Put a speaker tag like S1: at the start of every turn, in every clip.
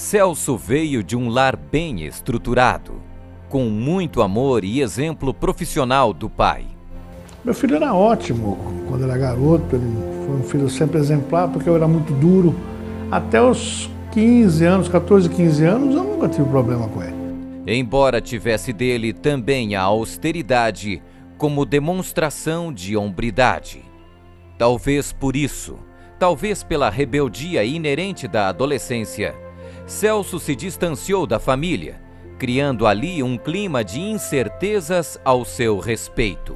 S1: Celso veio de um lar bem estruturado, com muito amor e exemplo profissional do pai.
S2: Meu filho era ótimo quando era garoto, ele foi um filho sempre exemplar, porque eu era muito duro. Até os 15 anos, 14, 15 anos, eu nunca tive problema com ele.
S1: Embora tivesse dele também a austeridade como demonstração de hombridade. Talvez por isso, talvez pela rebeldia inerente da adolescência, Celso se distanciou da família, criando ali um clima de incertezas ao seu respeito.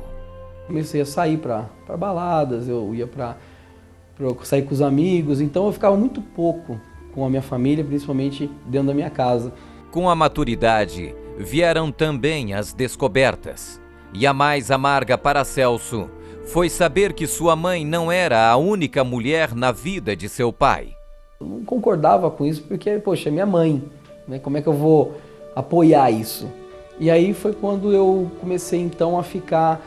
S3: Comecei a sair para baladas, eu ia para sair com os amigos, então eu ficava muito pouco com a minha família, principalmente dentro da minha casa.
S1: Com a maturidade, vieram também as descobertas. E a mais amarga para Celso foi saber que sua mãe não era a única mulher na vida de seu pai.
S3: Eu não concordava com isso porque, poxa, é minha mãe, né? Como é que eu vou apoiar isso? E aí foi quando eu comecei então a ficar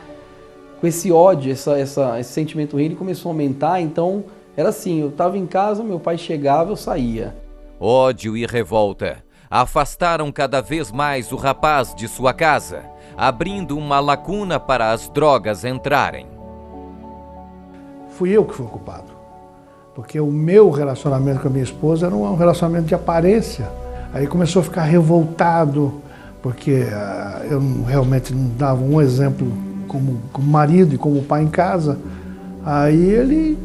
S3: com esse ódio, esse sentimento ruim, ele começou a aumentar. Então era assim, eu estava em casa, meu pai chegava, eu saía.
S1: Ódio e revolta afastaram cada vez mais o rapaz de sua casa, abrindo uma lacuna para as drogas entrarem.
S2: Fui eu que fui o culpado, porque o meu relacionamento com a minha esposa era um relacionamento de aparência. Aí começou a ficar revoltado, porque eu realmente não dava um exemplo como marido e como pai em casa. Aí ele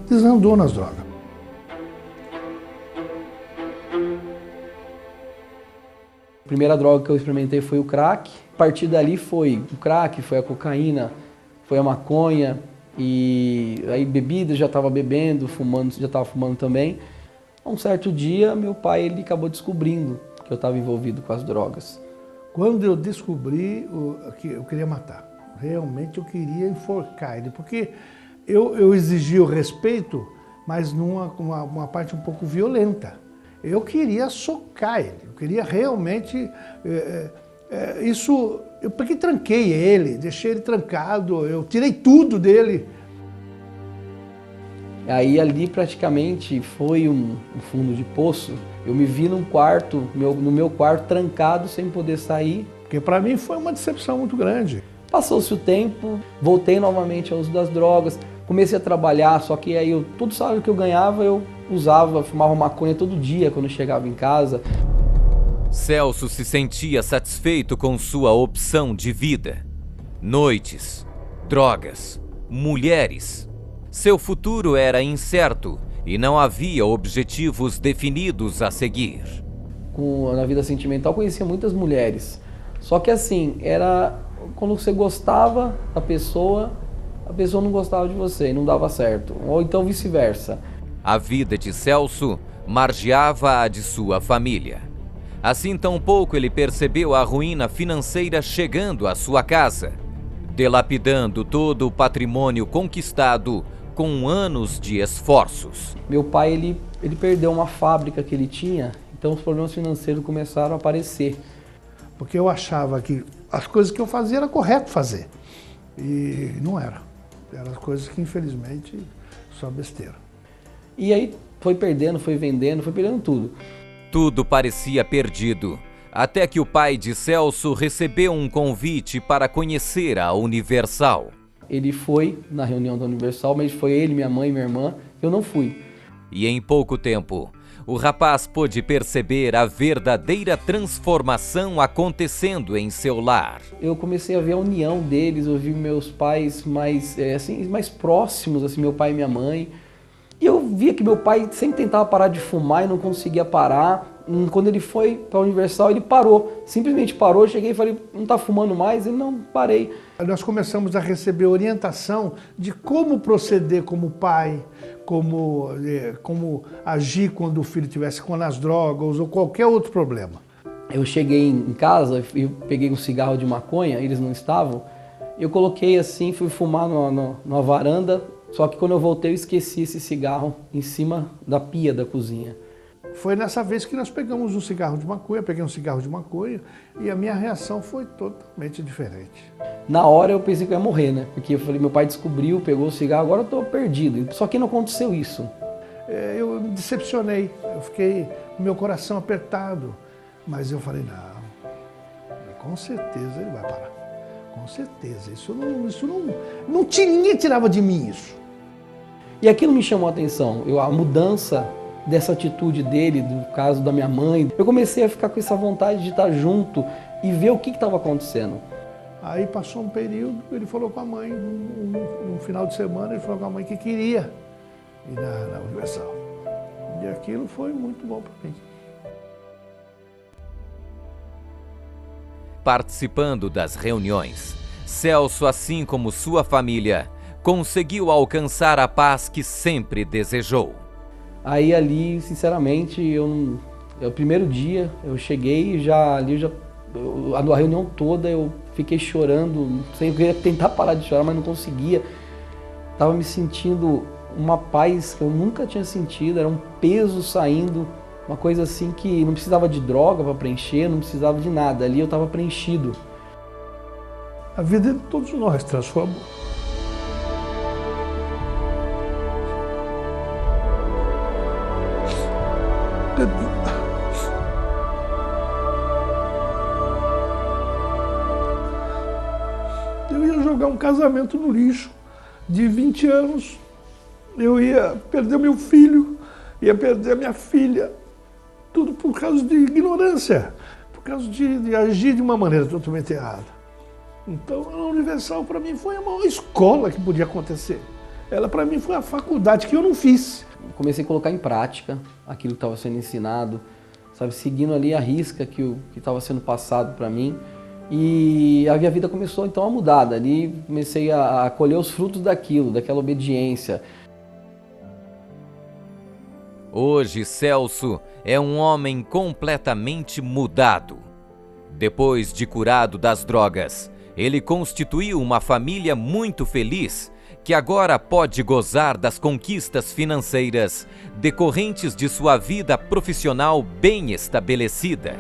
S2: desandou nas drogas.
S3: A primeira droga que eu experimentei foi o crack. A partir dali foi o crack, foi a cocaína, foi a maconha. E aí bebida, já estava bebendo, fumando, já estava fumando também. Um certo dia, meu pai ele acabou descobrindo que eu estava envolvido com as drogas.
S2: Quando eu descobri que eu queria matar, realmente eu queria enforcar ele, porque eu exigia o respeito, mas numa parte um pouco violenta. Eu queria socar ele, eu queria realmente isso. Eu peguei, tranquei ele, deixei ele trancado, eu tirei tudo dele.
S3: Aí ali praticamente foi um fundo de poço. Eu me vi num quarto, no meu quarto, trancado, sem poder sair.
S2: Porque para mim foi uma decepção muito grande.
S3: Passou-se o tempo, voltei novamente ao uso das drogas, comecei a trabalhar, só que aí todo salário que eu ganhava eu usava, fumava maconha todo dia quando eu chegava em casa.
S1: Celso se sentia satisfeito com sua opção de vida. Noites, drogas, mulheres. Seu futuro era incerto e não havia objetivos definidos a seguir.
S3: Na vida sentimental conhecia muitas mulheres. Só que assim, era quando você gostava da pessoa, a pessoa não gostava de você e não dava certo. Ou então vice-versa.
S1: A vida de Celso margeava a de sua família. Assim tão pouco ele percebeu a ruína financeira chegando à sua casa, dilapidando todo o patrimônio conquistado com anos de esforços.
S3: Meu pai ele perdeu uma fábrica que ele tinha, então os problemas financeiros começaram a aparecer.
S2: Porque eu achava que as coisas que eu fazia era correto fazer. E não era. Eram as coisas que infelizmente só besteira.
S3: E aí foi perdendo, foi vendendo, foi perdendo tudo.
S1: Tudo parecia perdido, até que o pai de Celso recebeu um convite para conhecer a Universal.
S3: Ele foi na reunião da Universal, mas foi ele, minha mãe e minha irmã, eu não fui.
S1: E em pouco tempo, o rapaz pôde perceber a verdadeira transformação acontecendo em seu lar.
S3: Eu comecei a ver a união deles, eu vi meus pais mais próximos, assim, meu pai e minha mãe. E eu via que meu pai sempre tentava parar de fumar e não conseguia parar. Quando ele foi para a Universal, ele parou. Simplesmente parou, eu cheguei e falei, não está fumando mais? Ele, não, parei.
S2: Nós começamos a receber orientação de como proceder como pai, como agir quando o filho estivesse com as drogas ou qualquer outro problema.
S3: Eu cheguei em casa e peguei um cigarro de maconha, eles não estavam. Eu coloquei assim, fui fumar numa varanda. Só que quando eu voltei, eu esqueci esse cigarro em cima da pia da cozinha.
S2: Foi nessa vez que nós pegamos um cigarro de maconha, peguei um cigarro de maconha e a minha reação foi totalmente diferente.
S3: Na hora eu pensei que eu ia morrer, né? Porque eu falei, meu pai descobriu, pegou o cigarro, agora eu tô perdido. Só que não aconteceu isso.
S2: Eu me decepcionei. Eu Eu fiquei com meu coração apertado. Mas eu falei, não, com certeza ele vai parar. Com certeza, ninguém tirava de mim isso.
S3: E aquilo me chamou a atenção, a mudança dessa atitude dele, do caso da minha mãe. Eu comecei a ficar com essa vontade de estar junto e ver o que estava acontecendo.
S2: Aí passou um período, ele falou com a mãe, no final de semana, ele falou com a mãe que queria ir na Universal. E aquilo foi muito bom para mim.
S1: Participando das reuniões, Celso, assim como sua família, conseguiu alcançar a paz que sempre desejou.
S3: Aí ali, sinceramente, o primeiro dia eu cheguei a reunião toda eu fiquei chorando, eu queria tentar parar de chorar, mas não conseguia. Estava me sentindo uma paz que eu nunca tinha sentido, era um peso saindo, uma coisa assim que não precisava de droga para preencher, não precisava de nada, ali eu estava preenchido.
S2: A vida de todos nós transformou. Eu ia jogar um casamento no lixo de 20 anos, eu ia perder meu filho, ia perder a minha filha, tudo por causa de ignorância, por causa de agir de uma maneira totalmente errada. Então a Universal para mim foi a maior escola que podia acontecer. Ela para mim foi a faculdade que eu não fiz.
S3: Comecei a colocar em prática aquilo que estava sendo ensinado, sabe, seguindo ali a risca que estava sendo passado para mim. E a minha vida começou então a mudar. Ali comecei a colher os frutos daquela obediência.
S1: Hoje, Celso é um homem completamente mudado. Depois de curado das drogas, ele constituiu uma família muito feliz, que agora pode gozar das conquistas financeiras decorrentes de sua vida profissional bem estabelecida.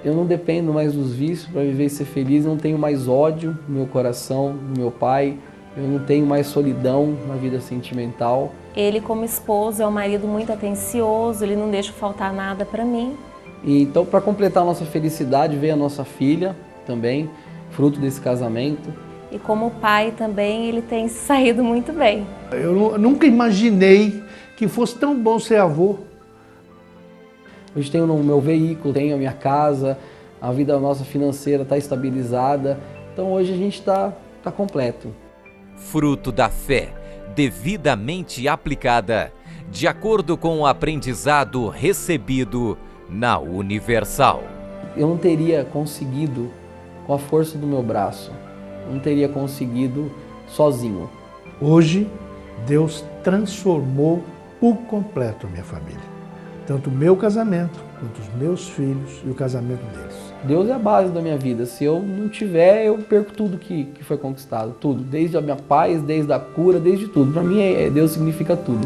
S3: Eu não dependo mais dos vícios para viver e ser feliz, eu não tenho mais ódio no meu coração, no meu pai, eu não tenho mais solidão na vida sentimental.
S4: Ele, como esposo, é um marido muito atencioso, ele não deixa faltar nada para mim.
S3: E então, para completar a nossa felicidade, veio a nossa filha também, fruto desse casamento.
S4: E como pai também, ele tem saído muito bem.
S2: Eu nunca imaginei que fosse tão bom ser avô.
S3: Hoje tenho o meu veículo, tenho a minha casa, a vida nossa financeira está estabilizada. Então hoje a gente está completo.
S1: Fruto da fé, devidamente aplicada, de acordo com o aprendizado recebido na Universal.
S3: Eu não teria conseguido com a força do meu braço, eu não teria conseguido sozinho.
S2: Hoje, Deus transformou por completo a minha família. Tanto o meu casamento, quanto os meus filhos e o casamento deles.
S3: Deus é a base da minha vida. Se eu não tiver, eu perco tudo que foi conquistado. Tudo. Desde a minha paz, desde a cura, desde tudo. Para mim, Deus significa tudo.